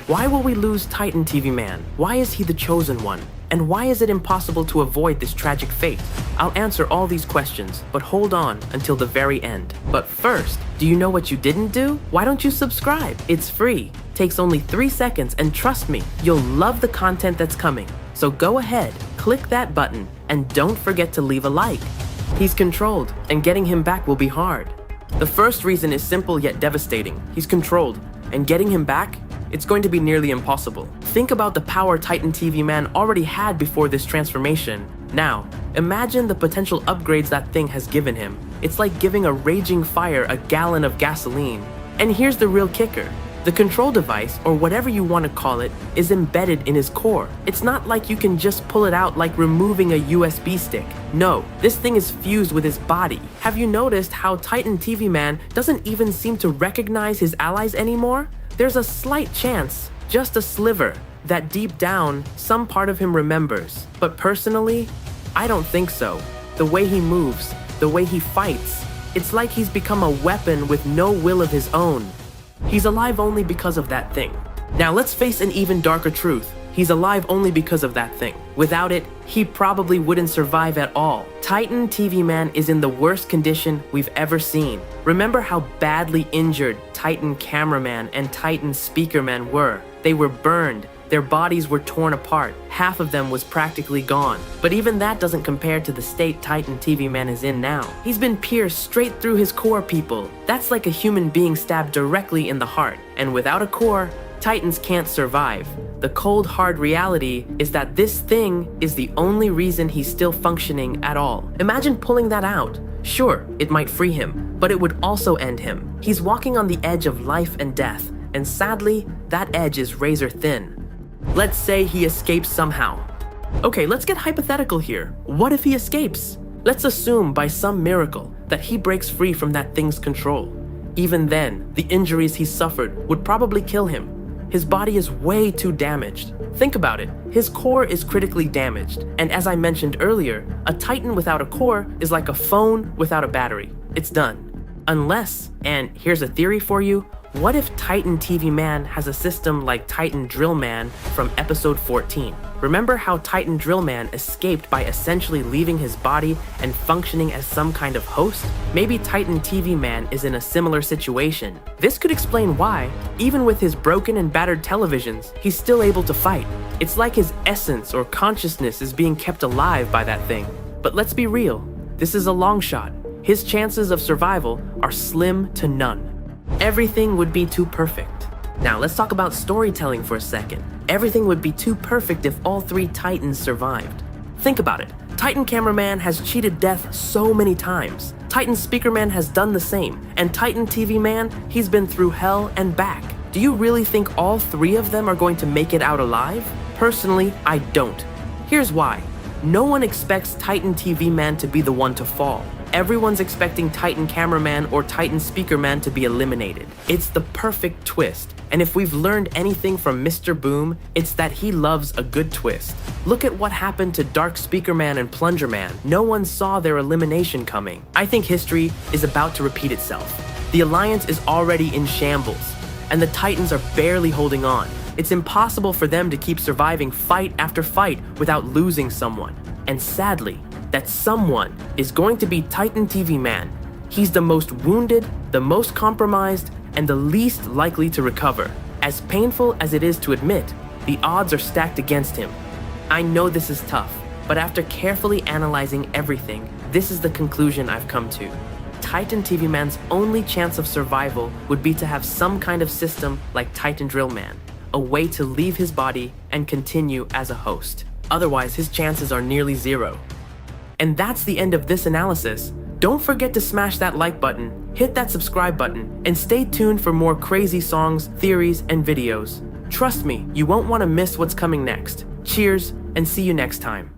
Why will we lose Titan TV Man? Why is he the chosen one? And why is it impossible to avoid this tragic fate? I'll answer all these questions, but hold on until the very end. But first, do you know what you didn't do? Why don't you subscribe? It's free, takes only 3 seconds, and trust me, you'll love the content that's coming. So go ahead, click that button, and don't forget to leave a like. He's controlled, and getting him back will be hard. The first reason is simple yet devastating. He's controlled, and getting him back, it's going to be nearly impossible. Think about the power Titan TV Man already had before this transformation. Now, imagine the potential upgrades that thing has given him. It's like giving a raging fire a gallon of gasoline. And here's the real kicker. The control device, or whatever you want to call it, is embedded in his core. It's not like you can just pull it out like removing a USB stick. No, this thing is fused with his body. Have you noticed how Titan TV Man doesn't even seem to recognize his allies anymore? There's a slight chance, just a sliver, that deep down, some part of him remembers. But personally, I don't think so. The way he moves, the way he fights, it's like he's become a weapon with no will of his own. He's alive only because of that thing. Now let's face an even darker truth. He's alive only because of that thing. Without it, he probably wouldn't survive at all. Titan TV Man is in the worst condition we've ever seen. Remember how badly injured Titan Cameraman and Titan Speakerman were? They were burned. Their bodies were torn apart. Half of them was practically gone. But even that doesn't compare to the state Titan TV Man is in now. He's been pierced straight through his core, people. That's like a human being stabbed directly in the heart. And without a core, Titans can't survive. The cold, hard reality is that this thing is the only reason he's still functioning at all. Imagine pulling that out. Sure, it might free him, but it would also end him. He's walking on the edge of life and death, and sadly, that edge is razor thin. Let's say he escapes somehow. Okay, let's get hypothetical here. What if he escapes? Let's assume by some miracle that he breaks free from that thing's control. Even then, the injuries he suffered would probably kill him. His body is way too damaged. Think about it. His core is critically damaged. And as I mentioned earlier, a Titan without a core is like a phone without a battery. It's done. Unless, and here's a theory for you, what if Titan TV Man has a system like Titan Drill Man from episode 14? Remember how Titan Drill Man escaped by essentially leaving his body and functioning as some kind of host? Maybe Titan TV Man is in a similar situation. This could explain why, even with his broken and battered televisions, he's still able to fight. It's like his essence or consciousness is being kept alive by that thing. But let's be real, this is a long shot. His chances of survival are slim to none. Everything would be too perfect. Now let's talk about storytelling for a second. Everything would be too perfect if all 3 Titans survived. Think about it. Titan Cameraman has cheated death so many times. Titan Speakerman has done the same. And Titan TV Man, he's been through hell and back. Do you really think all 3 of them are going to make it out alive? Personally, I don't. Here's why. No one expects Titan TV Man to be the one to fall. Everyone's expecting Titan Cameraman or Titan Speakerman to be eliminated. It's the perfect twist. And if we've learned anything from Mr. Boom, it's that he loves a good twist. Look at what happened to Dark Speakerman and Plunger Man. No one saw their elimination coming. I think history is about to repeat itself. The Alliance is already in shambles, and the Titans are barely holding on. It's impossible for them to keep surviving fight after fight without losing someone. And sadly, that someone is going to be Titan TV Man. He's the most wounded, the most compromised, and the least likely to recover. As painful as it is to admit, the odds are stacked against him. I know this is tough, but after carefully analyzing everything, this is the conclusion I've come to. Titan TV Man's only chance of survival would be to have some kind of system like Titan Drill Man, a way to leave his body and continue as a host. Otherwise, his chances are nearly zero. And that's the end of this analysis. Don't forget to smash that like button, hit that subscribe button, and stay tuned for more crazy songs, theories, and videos. Trust me, you won't want to miss what's coming next. Cheers, and see you next time.